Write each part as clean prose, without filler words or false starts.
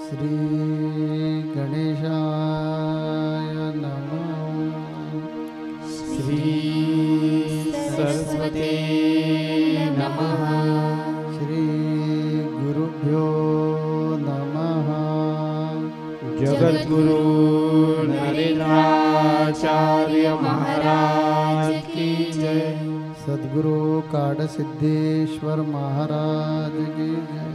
श्री गणेशाय नमः। श्री सरस्वती नमः। श्री गुरुभ्यो नमः। जगद्गुरु नरेंद्राचार्य महाराज की जय। सद्गुरु काडसिद्धेश्वर महाराज की जय।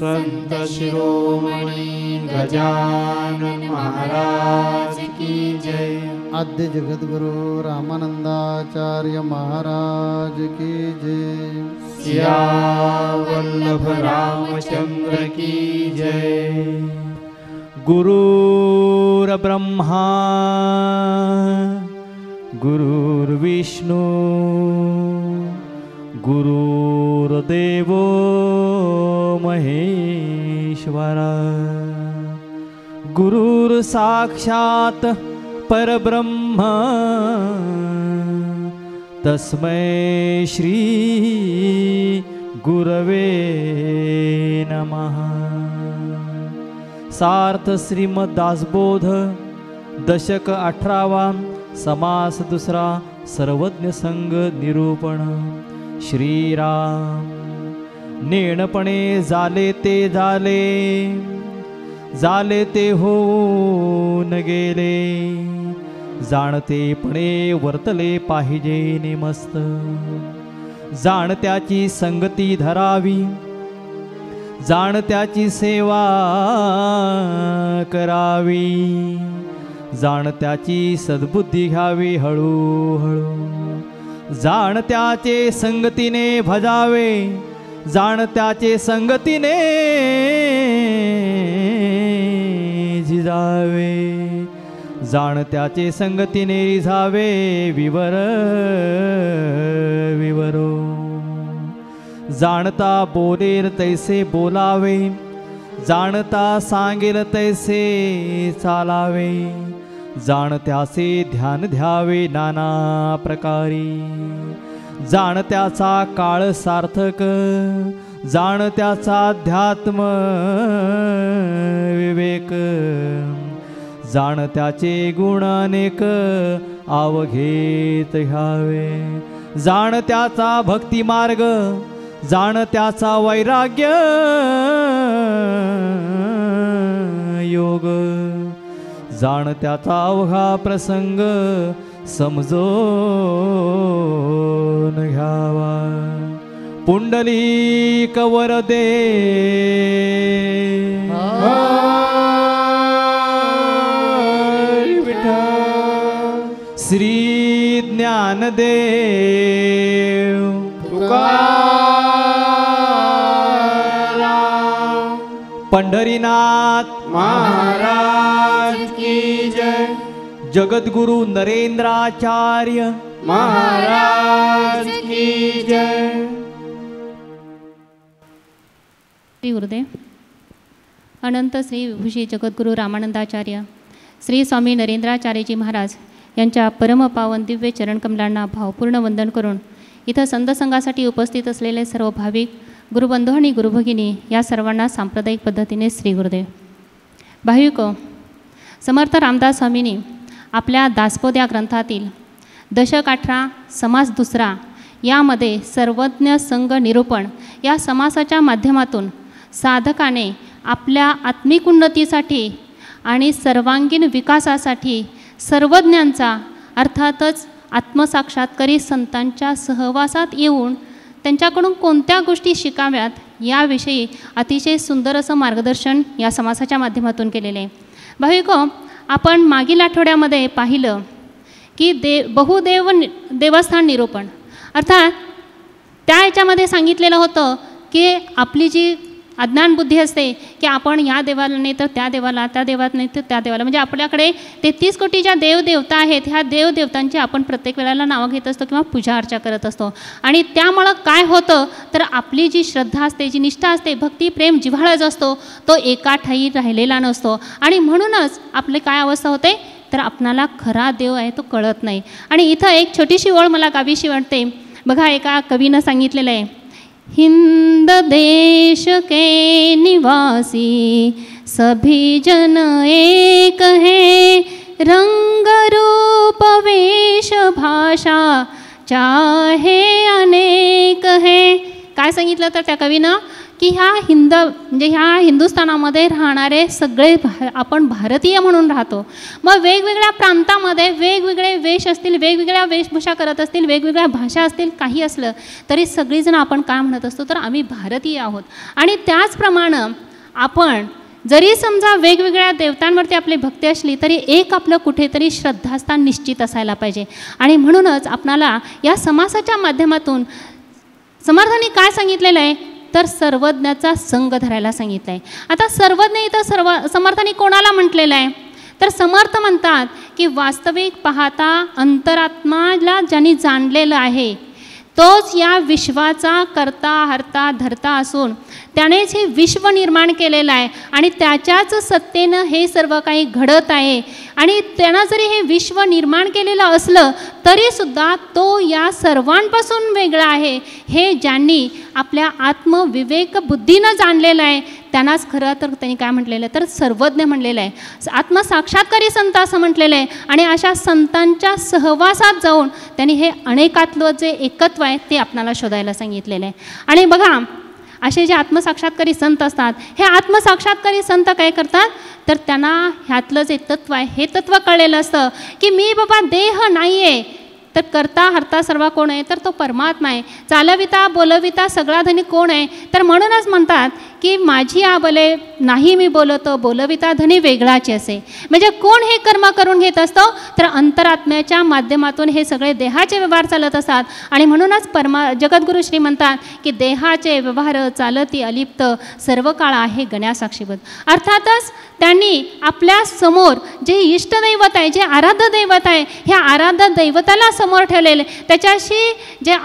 संत शिरोमणि गजानन महाराज की जय। आद्य जगद्गुरु रामानंदाचार्य महाराज की जय। सियावल्लभ रामचंद्र की जय। गुरुर्ब्रह्मा गुरुर्विष्णु गुरुर्देवो महेश्वर गुरुर्साक्षात् परब्रह्म तस्मै श्री गुरवे नमः। सार्थ श्रीमद दासबोध दशक 18वा समास दुसरा सर्वज्ञ संग निरूपण। श्रीराम नेणपणे झाले ते झाले, झाले ते होऊन गेले, जाणतेपणे वर्तले पाहिजे नेमस्त। जाणत्याची संगती धरावी, जाणत्याची सेवा करावी, जाणत्याची सद्बुद्धी घ्यावी हळूहळू, जाणत्याचे संगतीने भजावे, जाणत्याचे संगतीने झिजावे, जाणत्याचे संगतीने रिझावे विवर विवरो। जाणता बोलेल तैसे बोलावे, जाणता सांगेल तैसे चालावे, जाणत्याचे ध्यान द्यावे नाना प्रकारी, जाणत्याचा काळ सार्थक, जाणत्याचा अध्यात्म विवेक, जाणत्याचे गुण अनेक अवघेत घ्यावे, जाणत्याचा भक्ती मार्ग, जाणत्याचा वैराग्य योग, जाणत्याचा अवघा प्रसंग समजून घ्यावा। पुंडलिक वरदे हरी विठ्ठल। श्री ज्ञानदेव तुकाराम पंढरीनाथ महाराज की जय। जगद्गुरु नरेंद्राचार्य महाराज की जय। श्री गुरुदेव। अनंत श्री विभूषी जगद्गुरु रामानंदाचार्य श्री स्वामी नरेंद्राचार्यजी महाराज यांच्या परमपावन दिव्य चरणकमलांना भावपूर्ण वंदन करून इथं संतसंघासाठी उपस्थित असलेले सर्व भाविक गुरुबंधू आणि गुरुभगिनी या सर्वांना सांप्रदायिक पद्धतीने श्री गुरुदेव। भाविको, समर्थ रामदास स्वामींनी आपल्या दासबोध या ग्रंथातील दशक 18 समास दुसरा यामध्ये सर्वज्ञ संघ निरूपण या समासाच्या माध्यमातून साधकाने आपल्या आत्मिक उन्नतीसाठी आणि सर्वांगीण विकासासाठी सर्वज्ञांचा अर्थातच आत्मसाक्षात्कारी संतांच्या सहवासात येऊन त्यांच्याकडून कोणत्या गोष्टी शिकाव्यात याविषयी अतिशय सुंदर असं मार्गदर्शन या समासाच्या माध्यमातून केलेले आहे। भाविको, आपण मागील आठवड्यामध्ये पाहिलं की देवस्थान निरूपण अर्थात त्या याच्यामध्ये सांगितलेलं होतं की आपली जी अज्ञान बुद्धी असते की आपण या देवाला नाही तर त्या देवाला, त्या देवात नाही तर त्या देवाला, म्हणजे आपल्याकडे 33 कोटी ज्या देवदेवता आहेत ह्या देवदेवतांची आपण प्रत्येक वेळेला नावं घेत असतो किंवा पूजा अर्चा करत असतो। आणि त्यामुळं काय होतं तर आपली जी श्रद्धा असते, जी निष्ठा असते, भक्ती प्रेम जिव्हाळा जो असतो तो एका ठाई राहिलेला नसतो आणि म्हणूनच आपली काय अवस्था होते तर आपणाला खरा देव आहे तो कळत नाही। आणि इथं एक छोटीशी ओळ मला गावीशी वाटते बघा, एका कवीनं सांगितलेलं आहे, हिंद देश के निवासी सभी जन एक है, रंग रूप वेश भाषा चाहे अनेक है. काय सांगितलं तर त्या कवीनं की ह्या हिंदुस्थानामध्ये राहणारे सगळे आपण भारतीय म्हणून राहतो. मग वेगवेगळ्या प्रांतामध्ये वेगवेगळे वेश असतील, वेगवेगळ्या वेशभूषा करत असतील, वेगवेगळ्या भाषा असतील, काही असलं तरी सगळीजण आपण काय म्हणत असतो तर आम्ही भारतीय आहोत. आणि त्याचप्रमाणे आपण जरी समजा वेगवेगळ्या देवतांवरती आपली भक्ती असली तरी एक आपलं कुठेतरी श्रद्धास्थान निश्चित असायला पाहिजे. आणि म्हणूनच आपणाला या समासाच्या माध्यमातून समर्थांनी काय सांगितलेलं आहे तर सर्वज्ञाचा संग धरायला सांगितलं आहे. आता सर्वज्ञ इथं समर्थांनी कोणाला म्हटलेलं आहे तर समर्थ म्हणतात की वास्तविक पाहता अंतरात्माला ज्यांनी जाणलेलं आहे तोच या विश्वाचा करता हरता धरता असून त्यानेच हे विश्व निर्माण केलेलं आहे आणि त्याच्याच सत्तेनं हे सर्व काही घडत आहे. आणि त्यानं जरी हे विश्व निर्माण केलेलं असलं तरीसुद्धा तो या सर्वांपासून वेगळा आहे. हे ज्यांनी आपल्या आत्मविवेक बुद्धीनं जाणलेलं आहे त्यांनाच खरं तर त्यांनी काय म्हटलेलं तर सर्वज्ञ म्हणलेलं आहे. आत्मसाक्षात्कारी संत असं म्हटलेलं आहे. आणि अशा संतांच्या सहवासात जाऊन त्यांनी हे अनेकातलं जे एकत्व आहे ते आपणाला शोधायला सांगितलेलं आहे. आणि बघा असे जे आत्मसाक्षात्कारी संत असतात हे आत्मसाक्षात्कारी संत काय करतात तर त्यांना ह्यातलं जे तत्व आहे हे तत्व कळलेलं असतं की मी बाबा देह नाही आहे तर करता हरता सर्व कोण आहे तर तो परमात्मा आहे. चालविता बोलविता सगळा धनी कोण आहे तर म्हणूनच म्हणतात की माझी आबले नाही मी बोलतो बोलविता धनी वेगळाची असे. म्हणजे कोण हे कर्म करून घेत असतो तर अंतरात्म्याच्या माध्यमातून हे सगळे देहाचे व्यवहार चालत असतात. आणि म्हणूनच जगद्गुरु श्री म्हणतात की देहाचे व्यवहार चालती अलिप्त सर्व काळ आहे गण्यासाक्षीभूत. अर्थातच त्यांनी आपल्या समोर जे इष्टदैवत आहे जे आराध्य दैवत आहे ह्या आराध्य दैवताला समोर ठेवलेले त्याच्याशी जे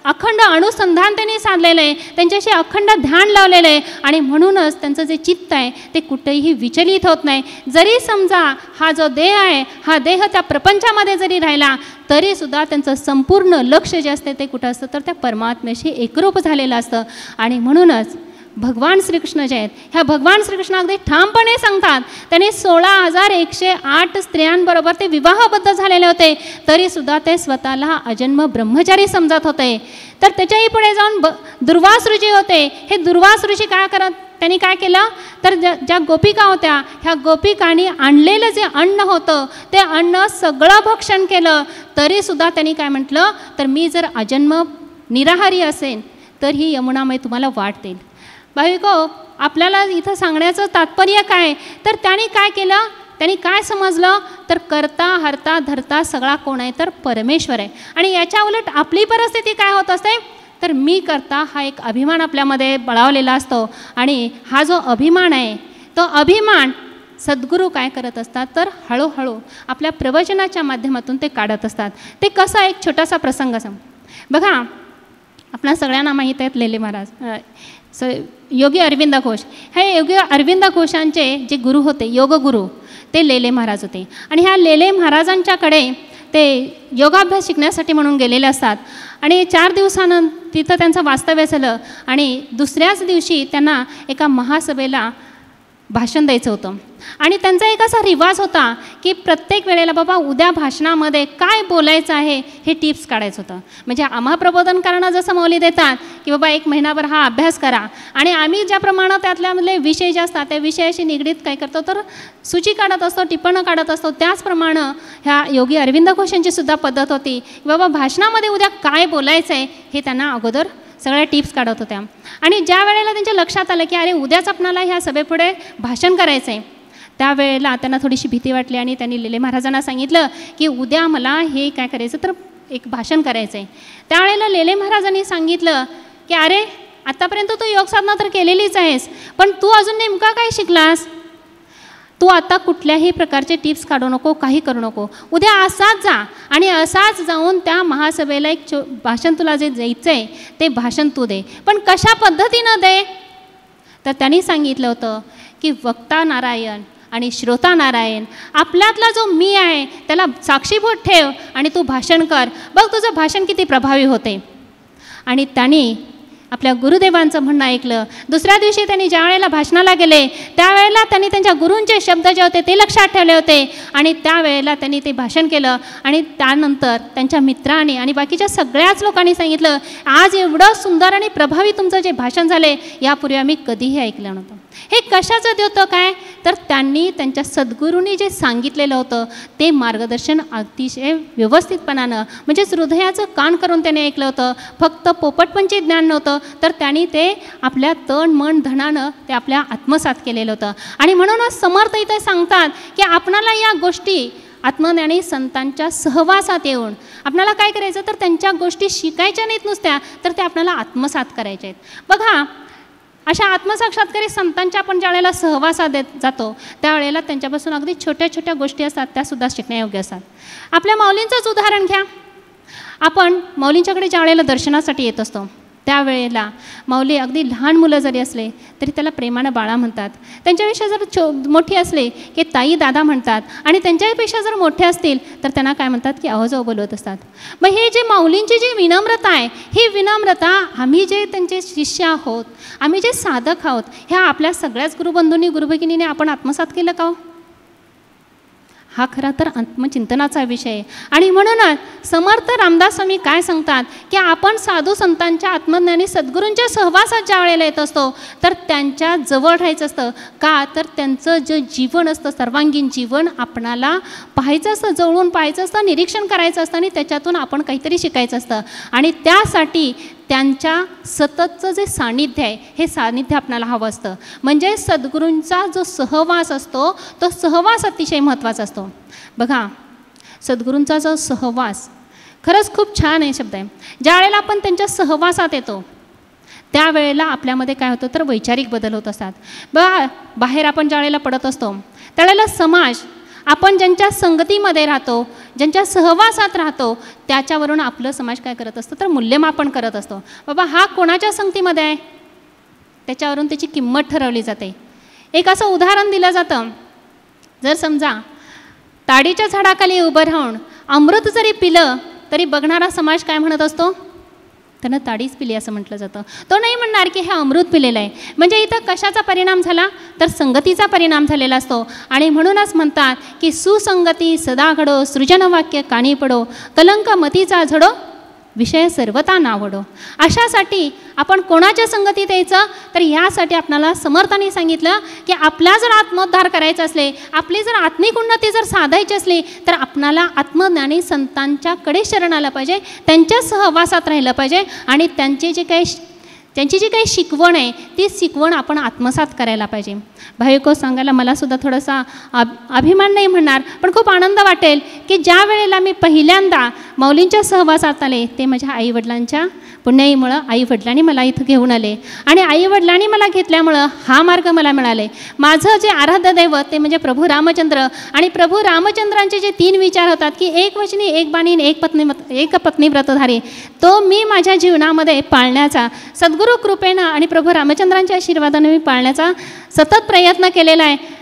अखंड अनुसंधान त्यांनी साधलेलं आहे त्यांच्याशी अखंड ध्यान लावलेलं आहे. आणि म्हणूनच त्यांचं जे चित्त आहे ते कुठेही विचलित होत नाही. जरी समजा हा जो देह आहे हा देह त्या प्रपंचामध्ये जरी राहिला तरीसुद्धा त्यांचं संपूर्ण लक्ष जे असते ते कुठं असतं तर त्या परमात्म्याशी एकरूप झालेलं असतं. आणि म्हणूनच भगवान श्रीकृष्ण जे आहेत ह्या भगवान श्रीकृष्ण अगदी ठामपणे सांगतात त्यांनी 16,108 स्त्रियांबरोबर ते विवाहबद्ध झालेले होते तरीसुद्धा ते स्वतःला अजन्म ब्रह्मचारी समजत होते. तर त्याच्याही पुढे जाऊन दुर्वासऋषी होते. हे दुर्वासऋषी काय करत त्यांनी काय केलं तर ज्या गोपिका होत्या ह्या गोपिकांनी आणलेलं जे अन्न होतं ते अन्न सगळं भक्षण केलं तरीसुद्धा त्यांनी काय म्हटलं तर मी जर अजन्म निराहारी असेन तर ही यमुनामाई तुम्हाला वाट देईल. भाविको आपल्याला इथं सांगण्याचं तात्पर्य काय तर त्यांनी काय केलं त्यांनी काय समजलं तर करता हरता धरता सगळा कोण आहे तर परमेश्वर आहे. आणि याच्या उलट आपली परिस्थिती काय होत असते तर मी करता हा एक अभिमान आपल्यामध्ये बळावलेला असतो. आणि हा जो अभिमान आहे तो अभिमान सद्गुरू काय करत असतात तर हळूहळू आपल्या प्रवचनाच्या माध्यमातून ते काढत असतात. ते कसा एक छोटासा प्रसंग सांग बघा. आपल्या सगळ्यांना माहीत आहेत लेले महाराज योगी अरविंद घोष. हे योगी अरविंद घोषांचे जे गुरु होते योगगुरू ते लेले महाराज होते. आणि ह्या लेले महाराजांच्याकडे ते योगाभ्यास शिकण्यासाठी म्हणून गेलेले असतात. आणि 4 दिवसानंतर तिथं त्यांचं वास्तव्य झालं. आणि दुसऱ्याच दिवशी त्यांना एका महासभेला भाषण द्यायचं होतं. आणि त्यांचा एक असा रिवाज होता की प्रत्येक वेळेला बाबा उद्या भाषणामध्ये काय बोलायचं आहे हे टिप्स काढायचं होतं. म्हणजे आम्हा प्रबोधनकारांना जसं मौली देतात की बाबा 1 महिनाभर हा अभ्यास करा आणि आम्ही ज्याप्रमाणे त्यातल्यामधले विषय जे असतात त्या विषयाशी निगडीत काय करतो तर सूची काढत असतो टिप्पणं काढत असतो. त्याचप्रमाणे ह्या योगी अरविंद घोषांची सुद्धा पद्धत होती की बाबा भाषणामध्ये उद्या काय बोलायचं आहे हे त्यांना अगोदर सगळ्या टिप्स काढत होत्या. आणि ज्या वेळेला त्यांच्या लक्षात आलं की अरे उद्याच आपणाला ह्या सभेपुढे भाषण करायचं आहे त्यावेळेला त्यांना थोडीशी भीती वाटली. आणि त्यांनी लेले महाराजांना सांगितलं की उद्या मला हे काय करायचं तर एक भाषण करायचं आहे. त्यावेळेला लेले महाराजांनी सांगितलं की अरे आत्तापर्यंत तू योगसाधना तर केलेलीच आहेस पण तू अजून नेमका काय शिकलास. तू आता कुठल्याही प्रकारचे टिप्स काढू नको काही करू नको. उद्या असाच जा आणि असाच जाऊन त्या महासभेला एक भाषण तुला जे द्यायचं आहे ते भाषण तू दे. पण कशा पद्धतीनं दे तर त्यांनी सांगितलं होतं की वक्ता नारायण आणि श्रोता नारायण आपल्यातला जो मी आहे त्याला साक्षीभूत ठेव आणि तू भाषण कर बघ तुझं भाषण किती प्रभावी होते. आणि त्यांनी आपल्या गुरुदेवांचं म्हणणं ऐकलं. दुसऱ्या दिवशी त्यांनी ज्या वेळेला भाषणाला गेले त्यावेळेला त्यांनी त्यांच्या गुरूंचे शब्द जे होते ते लक्षात ठेवले होते आणि त्यावेळेला त्यांनी ते भाषण केलं. आणि त्यानंतर त्यांच्या मित्रांनी आणि बाकीच्या सगळ्याच लोकांनी सांगितलं, आज एवढं सुंदर आणि प्रभावी तुमचं जे भाषण झाले यापूर्वी आम्ही कधीही ऐकलं नव्हतं. हे कशाचं देतं काय, तर त्यांनी त्यांच्या सद्गुरूंनी जे सांगितलेलं होतं ते मार्गदर्शन अतिशय व्यवस्थितपणानं म्हणजेच हृदयाचं कान करून त्याने ऐकलं होतं. फक्त पोपटपणचे ज्ञान नव्हतं, तर त्यांनी ते आपल्या तन मन धनानं ते आपल्या आत्मसात केलेलं होतं. आणि म्हणूनच समर्थ इथे सांगतात की आपणाला या गोष्टी आत्मज्ञानी संतांच्या सहवासात येऊन आपल्याला काय करायचं, तर त्यांच्या गोष्टी शिकायच्या नाहीत नुसत्या, तर ते आपल्याला आत्मसात करायच्या आहेत. बघा, अशा आत्मसाक्षात्कारी संतांच्या आपण ज्या वेळेला सहवासात जातो त्यावेळेला त्यांच्यापासून अगदी छोट्या छोट्या गोष्टी असतात त्यासुद्धा शिकण्यायोग्य असतात. आपल्या माऊलींचंच उदाहरण घ्या. आपण माऊलींच्याकडे ज्या वेळेला दर्शनासाठी येत असतो त्यावेळेला माऊली अगदी लहान मुलं जरी असले तरी त्याला प्रेमानं बाळा म्हणतात. त्यांच्यापेक्षा जर मोठी असले की ताई दादा म्हणतात आणि त्यांच्यापेक्षा जर मोठे असतील तर त्यांना काय म्हणतात की आवाजाव बोलवत असतात. मग हे जे माऊलींची जी विनम्रता आहे, ही विनम्रता आम्ही जे त्यांचे शिष्य आहोत, आम्ही जे साधक आहोत, ह्या आपल्या सगळ्याच गुरुबंधूंनी गुरुभगिनीने आपण आत्मसात केलं का? हा खरा तर आत्मचिंतनाचा विषय आहे. आणि म्हणूनच समर्थ रामदास स्वामी काय सांगतात की आपण साधू संतांच्या आत्मज्ञानी सद्गुरूंच्या सहवासात ज्या वेळेला येत असतो तर त्यांच्या जवळ राहायचं असतं. का तर त्यांचं जे जीवन असतं, सर्वांगीण जीवन आपणाला पाहायचं असतं, जवळून पाहायचं असतं, निरीक्षण करायचं असतं आणि त्याच्यातून आपण काहीतरी शिकायचं असतं. आणि त्यासाठी त्यांच्या सततचं जे सान्निध्य आहे हे सान्निध्य आपल्याला हवं असतं. म्हणजे सद्गुरूंचा जो सहवास असतो तो सहवास अतिशय महत्त्वाचा असतो. बघा, सद्गुरूंचा जो सहवास खरंच खूप छान आहे शब्द आहे. ज्या वेळेला आपण त्यांच्या सहवासात येतो त्यावेळेला आपल्यामध्ये काय होतं तर वैचारिक बदल होत असतात. बघा, बाहेर आपण ज्या वेळेला पडत असतो त्यावेळेला समाज, आपण ज्यांच्या संगतीमध्ये राहतो, ज्यांच्या सहवासात राहतो त्याच्यावरून आपलं समाज काय करत असतं तर मूल्यमापन करत असतो. बाबा हा कोणाच्या संगतीमध्ये आहे त्याच्यावरून त्याची किंमत ठरवली जाते. एक असं उदाहरण दिलं जातं, जर समजा ताडीच्या झाडाखाली उभं राहून अमृत जरी पिलं तरी बघणारा समाज काय म्हणत असतो, त्यानं ताडीच पिली असं म्हटलं जातं. तो नाही म्हणणार की हे अमृत पिलेलं आहे. म्हणजे इथं कशाचा परिणाम झाला तर संगतीचा परिणाम झालेला असतो. आणि म्हणूनच म्हणतात की सुसंगती सदा घडो, सृजनवाक्य कानी पडो, कलंक मतीचा झडो, विषय सर्वता नावडो. अशासाठी आपण कोणाच्या संगतीत यायचं तर यासाठी आपल्याला समर्थांनी सांगितलं की आपला जर आत्मोद्धार करायचा असले, आपली जर आत्मिक उन्नती जर साधायची असली तर आपणाला आत्मज्ञानी संतांच्याकडे शरण आलं पाहिजे, त्यांच्या सहवासात राहिलं पाहिजे आणि त्यांची जी काही शिकवण आहे ती शिकवण आपण आत्मसात करायला पाहिजे. भाविको, सांगायला मलासुद्धा थोडासा अभिमान नाही म्हणणार पण खूप आनंद वाटेल की ज्या वेळेला मी पहिल्यांदा माऊलींच्या सहवासात आले ते माझ्या आईवडिलांच्या पुण्याईमुळं. आईवडिलांनी मला इथं घेऊन आले आणि आईवडिलांनी मला घेतल्यामुळं हा मार्ग मला मिळाले. माझं जे आराध्य दैवत ते म्हणजे प्रभू रामचंद्र आणि प्रभू रामचंद्रांचे जे 3 विचार होतात की एक वचनी, एक बाणी, एक पत्नी व्रतधारी, तो मी माझ्या जीवनामध्ये पाळण्याचा सद्गुरू कृपेनं आणि प्रभू रामचंद्रांच्या आशीर्वादाने मी पाळण्याचा सतत प्रयत्न केलेला आहे.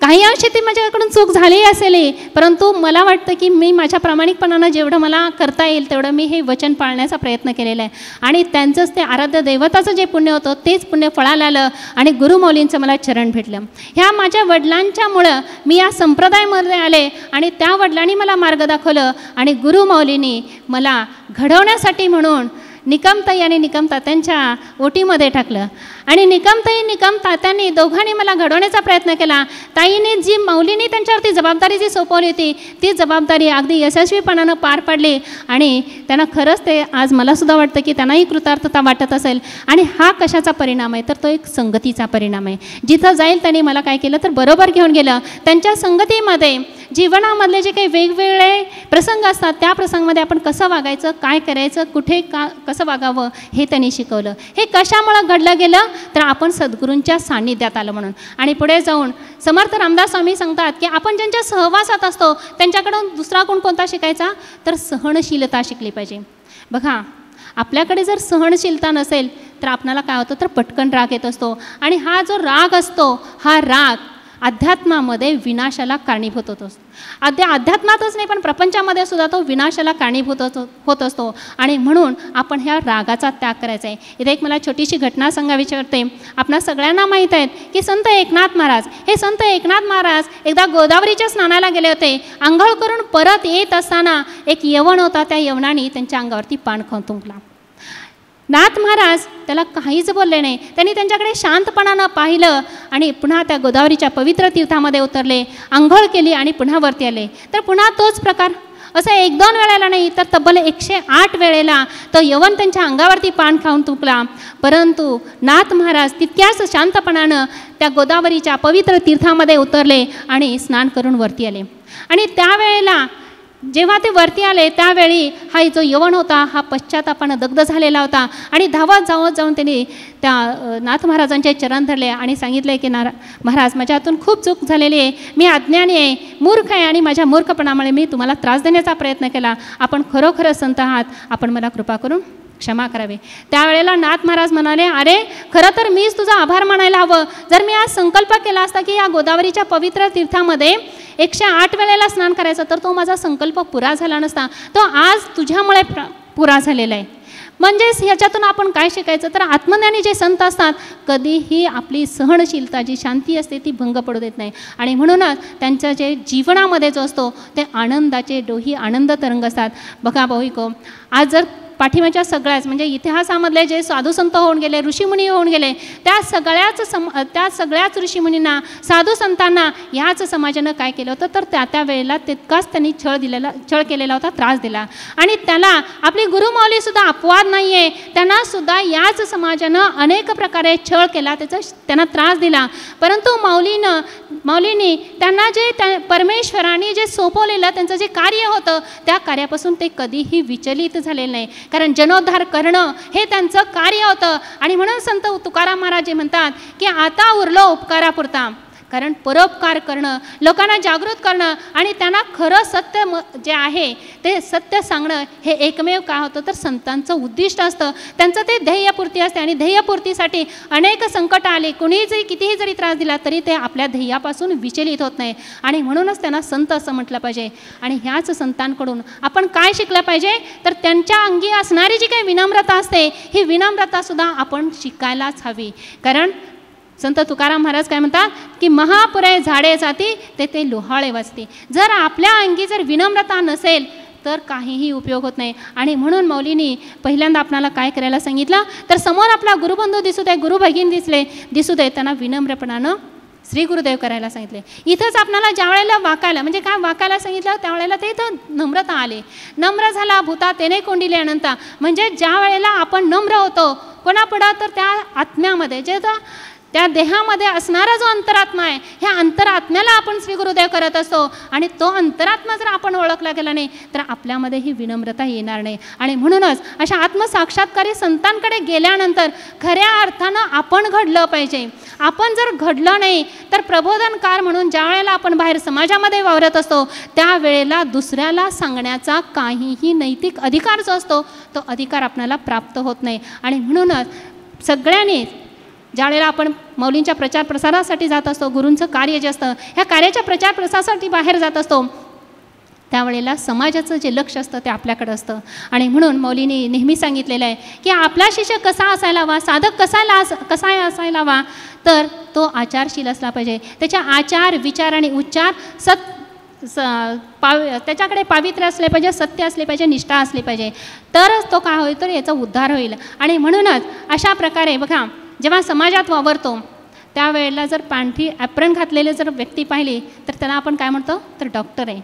काही अंशी ती माझ्याकडून चूक झाली असेल, परंतु मला वाटतं की मी माझ्या प्रामाणिकपणानं जेवढं मला करता येईल तेवढं मी हे वचन पाळण्याचा प्रयत्न केलेला आहे. आणि त्यांचंच ते आराध्य दैवताचं जे पुण्य होतं तेच पुण्य फळाला आलं आणि गुरुमौलींचं मला चरण भेटलं. ह्या माझ्या वडिलांच्यामुळं मी या संप्रदायामध्ये आले आणि त्या वडिलांनी मला मार्ग दाखवलं आणि गुरुमौलींनी मला घडवण्यासाठी म्हणून निकमताई आणि निकमतात्यांच्या ओटीमध्ये टाकलं. आणि निकमतात्यांनी दोघांनी मला घडवण्याचा प्रयत्न केला. ताईने जी माऊलीने त्यांच्यावरती जबाबदारी जी सोपवली होती ती जबाबदारी अगदी यशस्वीपणानं पार पाडली आणि त्यांना खरंच ते आज मलासुद्धा वाटतं की त्यांनाही कृतार्थता वाटत असेल. आणि हा कशाचा परिणाम आहे तर तो एक संगतीचा परिणाम आहे. जिथं जाईल त्यांनी मला काय केलं तर बरोबर घेऊन गेलं. त्यांच्या संगतीमध्ये जीवनामधले जे काही वेगवेगळे प्रसंग असतात त्या प्रसंगामध्ये आपण कसं वागायचं, काय करायचं, कुठे कसं वागावं हे त्यांनी शिकवलं. हे कशामुळं घडलं गेलं तर आपण सद्गुरूंच्या सान्निध्यात आलं म्हणून. आणि पुढे जाऊन समर्थ रामदास स्वामी सांगतात की आपण ज्यांच्या सहवासात असतो त्यांच्याकडून दुसरा गुण कोणता शिकायचा तर सहनशीलता शिकली पाहिजे. बघा, आपल्याकडे जर सहनशीलता नसेल तर आपल्याला काय होतं तर पटकन राग येत असतो. आणि हा जो राग असतो हा राग अध्यात्मामध्ये विनाशाला कारणीभूत होत असतो. अध्यात्मातच नाही पण प्रपंचामध्ये सुद्धा तो विनाशाला कारणीभूत होत असतो. आणि म्हणून आपण ह्या रागाचा त्याग करायचा आहे. इथे एक मला छोटीशी घटना सांगावीची वाटते. आपणा सगळ्यांना माहीत आहेत की संत एकनाथ महाराज, हे संत एकनाथ महाराज एकदा गोदावरीच्या स्नानाला गेले होते. आंघोळ करून परत येत असताना एक यवन होता, त्या यवनाने त्यांच्या अंगावरती पाण थुंकला. नाथ महाराज त्याला काहीच बोलले नाही. त्यांनी त्यांच्याकडे शांतपणानं पाहिलं आणि पुन्हा त्या गोदावरीच्या पवित्र तीर्थामध्ये उतरले, आंघोळ केली आणि पुन्हा वरती आले. तर पुन्हा तोच प्रकार, असं 1-2 वेळेला नाही तर तब्बल 108 वेळेला तो यवन त्यांच्या अंगावरती पान खाऊन तुंकला. परंतु नाथ महाराज तितक्याच शांतपणानं त्या गोदावरीच्या पवित्र तीर्थामध्ये उतरले आणि स्नान करून वरती आले. आणि त्यावेळेला जेव्हा ते वरती आले त्यावेळी हा जो यवन होता हा पश्चातापानं दग्ध झालेला होता. आणि धावत जाऊन त्यांनी त्या नाथ महाराजांचे चरण धरले आणि सांगितले की महाराज, माझ्या हातून खूप चूक झालेली आहे, मी अज्ञानी आहे, मूर्ख आहे आणि माझ्या मूर्खपणामुळे मी तुम्हाला त्रास देण्याचा प्रयत्न केला. आपण खरोखरच संत आहात, आपण मला कृपा करून क्षमा करावे. त्यावेळेला नाथ महाराज म्हणाले, अरे खरं तर मीच तुझा आभार मानायला हवं. जर मी आज संकल्प केला असता की या गोदावरीच्या पवित्र तीर्थामध्ये 108 वेळेला स्नान करायचं तर तो माझा संकल्प पुरा झाला नसता. तो आज तुझ्यामुळे पुरा झालेला आहे. म्हणजेच ह्याच्यातून आपण काय शिकायचं तर आत्मज्ञानी जे संत असतात कधीही आपली सहनशीलता जी शांती असते ती भंग पडू देत नाही. आणि म्हणूनच त्यांच्या जे जीवनामध्ये जो असतो ते आनंदाचे डोही आनंद तरंग असतात. बघा भाविको, आज जर पाठीमागच्या सगळ्याच म्हणजे इतिहासामधले जे साधुसंत होऊन गेले, ऋषीमुनी होऊन गेले, त्या सगळ्याच ऋषीमुनींना, साधू संतांना ह्याच समाजानं काय केलं होतं तर त्या वेळेला तितकाच त्यांनी छळ केलेला होता, त्रास दिला. आणि त्याला आपली गुरुमाऊलीसुद्धा अपवाद नाही आहे. त्यांनासुद्धा याच समाजानं अनेक प्रकारे छळ केला, त्यांना त्रास दिला. परंतु माऊलींनी त्यांना जे परमेश्वराने जे सोपवलेलं त्यांचं जे कार्य होतं त्या कार्यापासून ते कधीही विचलित झालेलं नाही. कारण जनोद्धार करणं हे त्यांचं कार्य होतं. आणि म्हणून संत तुकाराम महाराज जे म्हणतात की आता उरलो उपकारापुरता. कारण परोपकार करणं, लोकांना जागृत करणं आणि त्यांना खरं सत्य जे आहे ते सत्य सांगणं हे एकमेव काय होतं तर संतांचं उद्दिष्ट असतं. त्यांचं ते ध्येयपूर्ती असते. आणि ध्येयपूर्तीसाठी अनेक संकट आले, कुणीही कितीही जरी त्रास दिला तरी ते आपल्या ध्येयापासून विचलित होत नाही. आणि म्हणूनच त्यांना संत असं म्हटलं पाहिजे. आणि ह्याच संतांकडून आपण काय शिकलं पाहिजे तर त्यांच्या अंगी असणारी जी काही विनम्रता असते ही विनम्रतासुद्धा आपण शिकायलाच हवी. कारण संत तुकाराम महाराज काय म्हणतात की महापुरे झाडे जाती ते लोहाळे वाचते. जर आपल्या अंगी जर विनम्रता नसेल तर काहीही उपयोग होत नाही. आणि म्हणून मौलींनी पहिल्यांदा आपल्याला काय करायला सांगितलं तर समोर आपला गुरुबंधू दिसू दे, गुरुभगिनी दिसू दे, त्यांना विनम्रपणानं श्री गुरुदेव करायला सांगितले. इथंच आपल्याला ज्या वेळेला वाकायला म्हणजे काय वाकायला सांगितलं त्यावेळेला ते इथं नम्रता आले. नम्र झाला भूता तेने कोंडिले अनंता. म्हणजे ज्या वेळेला आपण नम्र होतो कोणापुढं तर त्या आत्म्यामध्ये जे त्या देहामध्ये असणारा जो अंतरात्मा आहे ह्या अंतरात्म्याला आपण श्री गुरुदेव करत असतो. आणि तो अंतरात्मा जर आपण ओळखला गेला नाही तर आपल्यामध्ये ही विनम्रता येणार नाही. आणि म्हणूनच अशा आत्मसाक्षात्कारी संतांकडे गेल्यानंतर खऱ्या अर्थानं आपण घडलं पाहिजे. आपण जर घडलं नाही तर प्रबोधनकार म्हणून ज्या वेळेला आपण बाहेर समाजामध्ये वावरत असतो त्यावेळेला दुसऱ्याला सांगण्याचा काहीही नैतिक अधिकार जो असतो तो अधिकार आपल्याला प्राप्त होत नाही. आणि म्हणूनच सगळ्यांनी ज्यावेळेला आपण मौलींच्या प्रचार प्रसारासाठी जात असतो, गुरूंचं कार्य जे असतं ह्या कार्याच्या प्रचार प्रसारासाठी बाहेर जात असतो त्यावेळेला समाजाचं जे लक्ष असतं ते आपल्याकडं असतं. आणि म्हणून मौलींनी नेहमी सांगितलेलं आहे की आपला शिष्य कसा असायला हवा, साधक कसा असायला हवा तर तो आचारशील असला पाहिजे. त्याच्या आचार विचार आणि उच्चार त्याच्याकडे पावित्र्य असले पाहिजे, सत्य असले पाहिजे, निष्ठा असली पाहिजे, तरच तो काय होईल तर याचा उद्धार होईल. आणि म्हणूनच अशा प्रकारे बघा जेव्हा समाजात वावरतो त्यावेळेला जर पांढरी ॲप्रन घातलेले जर व्यक्ती पाहिली तर त्याला आपण काय म्हणतो तर डॉक्टर आहे.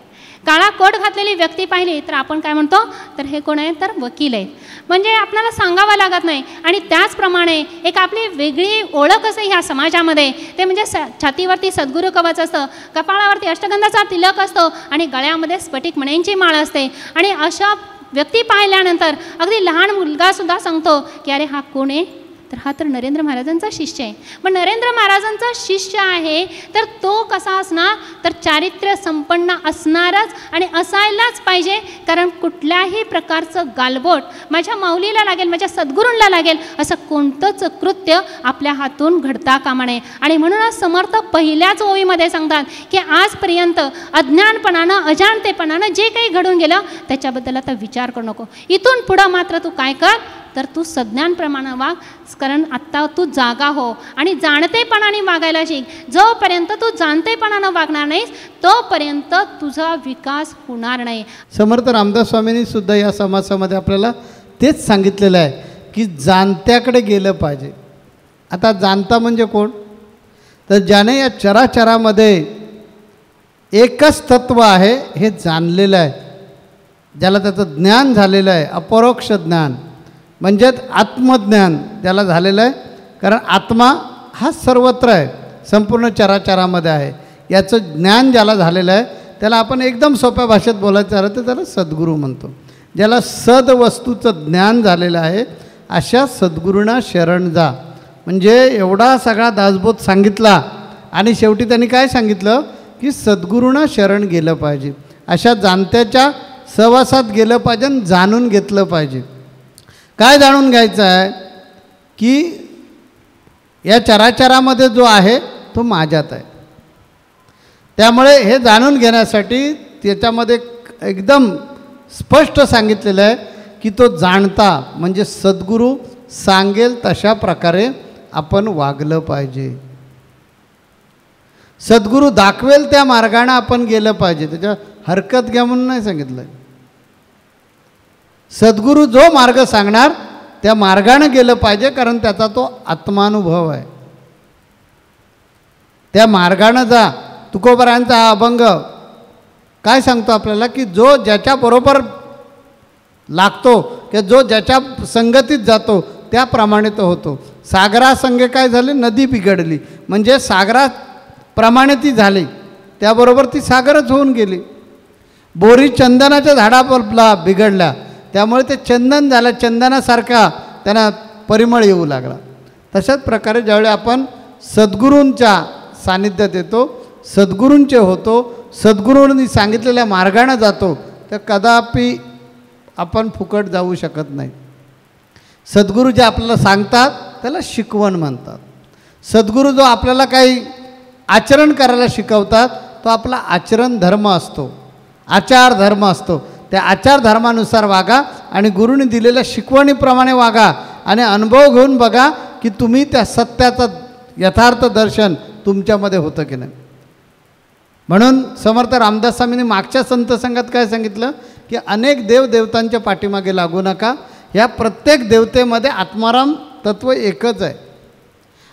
काळा कोट घातलेली व्यक्ती पाहिली तर आपण काय म्हणतो तर हे कोण आहे तर वकील आहेत. म्हणजे आपल्याला सांगावं लागत नाही. आणि त्याचप्रमाणे एक आपली वेगळी ओळख असते ह्या समाजामध्ये ते म्हणजे छातीवरती सद्गुरू कवच असतं, कपाळावरती अष्टगंधाचा तिलक असतो आणि गळ्यामध्ये स्फटिक मण्यांची माळ असते. आणि अशा व्यक्ती पाहिल्यानंतर अगदी लहान मुलगासुद्धा सांगतो की अरे हा कोण आहे तर हा तर नरेंद्र महाराजांचा शिष्य आहे. मग नरेंद्र महाराजांचा शिष्य आहे तर तो कसा असणार, तर चारित्र्य संपन्न असणारच आणि असायलाच पाहिजे. कारण कुठल्याही प्रकारचं गालबोट माझ्या माऊलीला लागेल, माझ्या सद्गुरूंना लागेल असं कोणतंच कृत्य आपल्या हातून घडता कामा नये. आणि म्हणूनच समर्थ पहिल्याच ओळीमध्ये सांगतात की आजपर्यंत अज्ञानपणानं अजाणतेपणानं जे काही घडून गेलं त्याच्याबद्दल आता विचार करू नको. इथून पुढं मात्र तू काय कर, तर तू सज्ञानप्रमाणे वाग. कारण आत्ता तू जागा हो आणि जाणतेपणाने वागायला शिक. जोपर्यंत तू जाणतेपणानं वागणार नाहीस तोपर्यंत तुझा विकास होणार नाही. समर्थ रामदास स्वामींनी सुद्धा या समासामध्ये आपल्याला तेच सांगितलेलं आहे की जाणत्याकडे गेलं पाहिजे. आता जाणता म्हणजे कोण, तर ज्याने या चराचरामध्ये एकच तत्व आहे हे जाणलेलं आहे, ज्याला त्याचं ज्ञान झालेलं आहे, अपरोक्ष ज्ञान म्हणजेच आत्मज्ञान त्याला झालेलं आहे. कारण आत्मा हा सर्वत्र आहे, संपूर्ण चराचरामध्ये आहे. याचं ज्ञान ज्याला झालेलं आहे त्याला आपण एकदम सोप्या भाषेत बोलायचं झालं तर त्याला सद्गुरू म्हणतो. ज्याला सदवस्तूचं ज्ञान झालेलं आहे अशा सद्गुरूंना शरण जा. म्हणजे एवढा सगळा दासबोध सांगितला आणि शेवटी त्यांनी काय सांगितलं की सद्गुरूंना शरण गेलं पाहिजे, अशा जाणत्याच्या सहवासात गेलं पाहिजे आणि जाणून घेतलं पाहिजे. काय जाणून घ्यायचं आहे की या चराचरामध्ये जो आहे तो माझ्यात आहे. त्यामुळे हे जाणून घेण्यासाठी त्याच्यामध्ये एकदम स्पष्ट सांगितलेलं आहे की तो जाणता म्हणजे सद्गुरू सांगेल तशा प्रकारे आपण वागलं पाहिजे. सद्गुरू दाखवेल त्या मार्गाने आपण गेलं पाहिजे. त्याच्या हरकत घ्या म्हणून नाही सांगितलं. सद्गुरू जो मार्ग सांगणार त्या मार्गाने गेलं पाहिजे, कारण त्याचा तो आत्मानुभव आहे. त्या मार्गाने जा. तुकोबरायांचा हा अभंग काय सांगतो आपल्याला की जो ज्याच्याबरोबर लागतो की जो ज्याच्या संगतीत जातो त्याप्रमाणे तो होतो. सागरासंगे काय झाले, नदी बिघडली म्हणजे सागराप्रमाणे ती झाली, त्याबरोबर ती सागरच होऊन गेली. बोरी चंदनाच्या झाडाला बिघडल्या त्यामुळे ते चंदन झालं, चंदनासारखा त्यांना परिमळ येऊ लागला. तशाच प्रकारे ज्यावेळी आपण सद्गुरूंच्या सानिध्यात येतो, सद्गुरूंचे होतो, सद्गुरूंनी सांगितलेल्या मार्गाने जातो, तर कदापि आपण फुकट जाऊ शकत नाही. सद्गुरू जे आपल्याला सांगतात त्याला शिकवण म्हणतात. सद्गुरू जो आपल्याला काही आचरण करायला शिकवतात तो आपला आचरण धर्म असतो, आचार धर्म असतो. त्या आचार धर्मानुसार वागा आणि गुरुनी दिलेल्या शिकवणीप्रमाणे वागा आणि अनुभव घेऊन बघा की तुम्ही त्या सत्याचं यथार्थ दर्शन तुमच्यामध्ये होतं की नाही. म्हणून समर्थ रामदास स्वामींनी मागच्या संत संघात काय सांगितलं की अनेक देवदेवतांच्या पाठीमागे लागू नका. ह्या प्रत्येक देवतेमध्ये आत्माराम तत्व एकच आहे.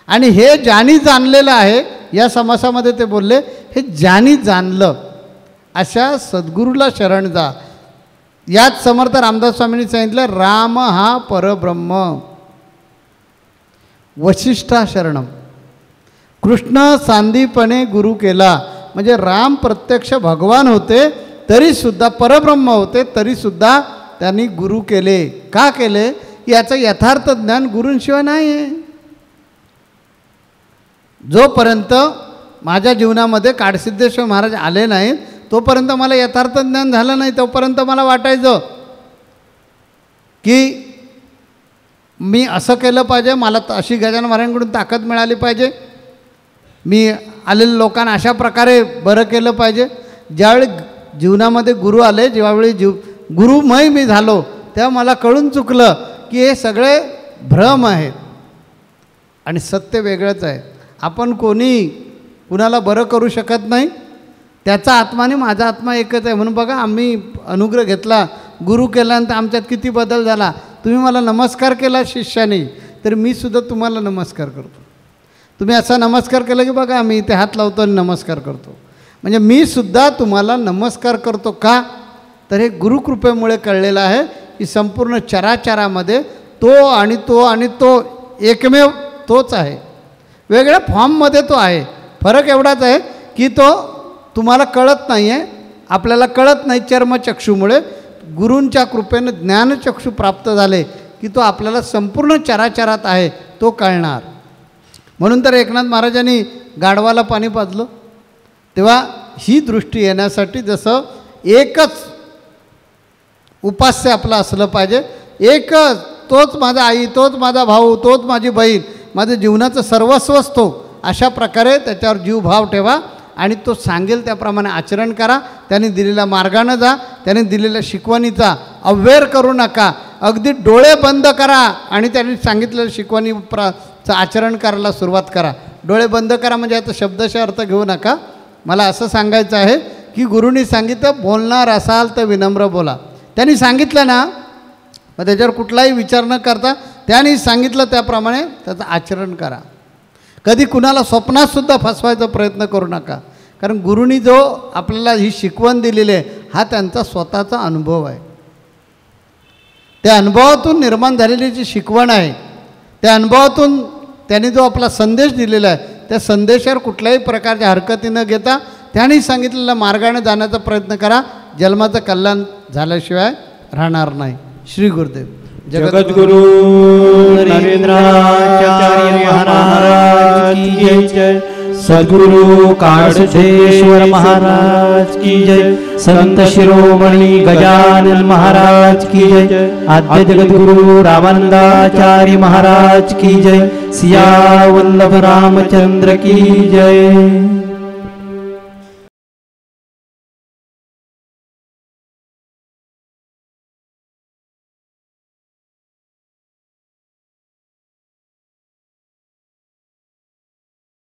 आणि हे ज्यांनी जाणलेलं आहे, या समासामध्ये ते बोलले, हे ज्यांनी जाणलं अशा सद्गुरूला शरण जा. यात समर्थ रामदास स्वामींनी सांगितलं राम हा परब्रह्म वशिष्ठा शरणम. कृष्ण सांदीपणे गुरु केला म्हणजे राम प्रत्यक्ष भगवान होते तरीसुद्धा, परब्रह्म होते तरीसुद्धा त्यांनी गुरु केले. का केले, याचं यथार्थ ज्ञान गुरूंशिवाय नाही आहे. जोपर्यंत माझ्या जीवनामध्ये काडसिद्धेश्वर महाराज आले नाहीत तोपर्यंत मला यथार्थ ज्ञान झालं नाही. तोपर्यंत मला वाटायचं की मी असं केलं पाहिजे, मला अशी गजानन महाराजांकडून ताकद मिळाली पाहिजे, मी आलेल्या लोकांना अशा प्रकारे बरं केलं पाहिजे. ज्यावेळी जीवनामध्ये गुरु आले, ज्यावेळी गुरुमय मी झालो, तेव्हा मला कळून चुकलं की हे सगळे भ्रम आहेत आणि सत्य वेगळंच आहे. आपण कोणी कुणाला बरं करू शकत नाही. त्याचा आत्मा आणि माझा आत्मा एकच आहे. म्हणून बघा, आम्ही अनुग्रह घेतला, गुरु केल्यानंतर आमच्यात किती बदल झाला. तुम्ही मला नमस्कार केला शिष्याने, तर मी सुद्धा तुम्हाला नमस्कार करतो. तुम्ही असा नमस्कार केला की बघा आम्ही इथे हात लावतो आणि नमस्कार करतो. म्हणजे मी सुद्धा तुम्हाला नमस्कार करतो. का, तर हे गुरुकृपेमुळे कळलेलं आहे की संपूर्ण चराचरामध्ये तो आणि तो आणि तो एकमेव तोच आहे. वेगळ्या फॉर्ममध्ये तो आहे. फरक एवढाच आहे की तो तुम्हाला कळत नाही आहे, आपल्याला कळत नाही चर्मचक्षूमुळे. गुरूंच्या कृपेनं ज्ञानचक्षू प्राप्त झाले की तो आपल्याला संपूर्ण चराचरात आहे तो कळणार. म्हणून तर एकनाथ महाराजांनी गाढवाला पाणी पाजलं. तेव्हा ही दृष्टी येण्यासाठी जसं एकच उपास्य आपलं असलं पाहिजे, एकच, तोच माझा आई, तोच माझा भाऊ, तोच माझी बहीण, माझं जीवनाचं सर्वस्वच तो, अशा प्रकारे त्याच्यावर जीवभाव ठेवा आणि तो सांगेल त्याप्रमाणे आचरण करा. त्याने दिलेल्या मार्गानं जा, त्याने दिलेल्या शिकवणीचा अव्यय करू नका. अगदी डोळे बंद करा आणि त्यांनी सांगितलेल्या शिकवणीचं आचरण करायला सुरुवात करा. डोळे बंद करा म्हणजे आता शब्दशः अर्थ घेऊ नका. मला असं सांगायचं आहे की गुरुनी सांगितलं बोलणार असाल तर विनम्र बोला. त्यांनी सांगितलं ना, मग त्याच्यावर कुठलाही विचार न करता त्यांनी सांगितलं त्याप्रमाणे त्याचं आचरण करा. कधी कुणाला स्वप्नातसुद्धा फसवायचा प्रयत्न करू नका, कारण गुरुनी जो आपल्याला ही शिकवण दिलेली आहे हा त्यांचा स्वतःचा अनुभव आहे. त्या अनुभवातून निर्माण झालेली जी शिकवण आहे, त्या अनुभवातून त्यांनी जो आपला संदेश दिलेला आहे, त्या संदेशावर कुठल्याही प्रकारच्या हरकती न घेता त्यांनी सांगितलेल्या मार्गाने जाण्याचा प्रयत्न करा. जन्माचं कल्याण झाल्याशिवाय राहणार नाही. श्री गुरुदेव. जगद्गुरु नरेंद्राचार्य महाराज की जय. सद्गुरु काळसेश्वर महाराज की जय. संत शिरोमणी गजानन महाराज की जय. आद्य जगद्गुरु रामानंदाचार्य महाराज की जय. सिया वल्लभ रामचंद्र की जय.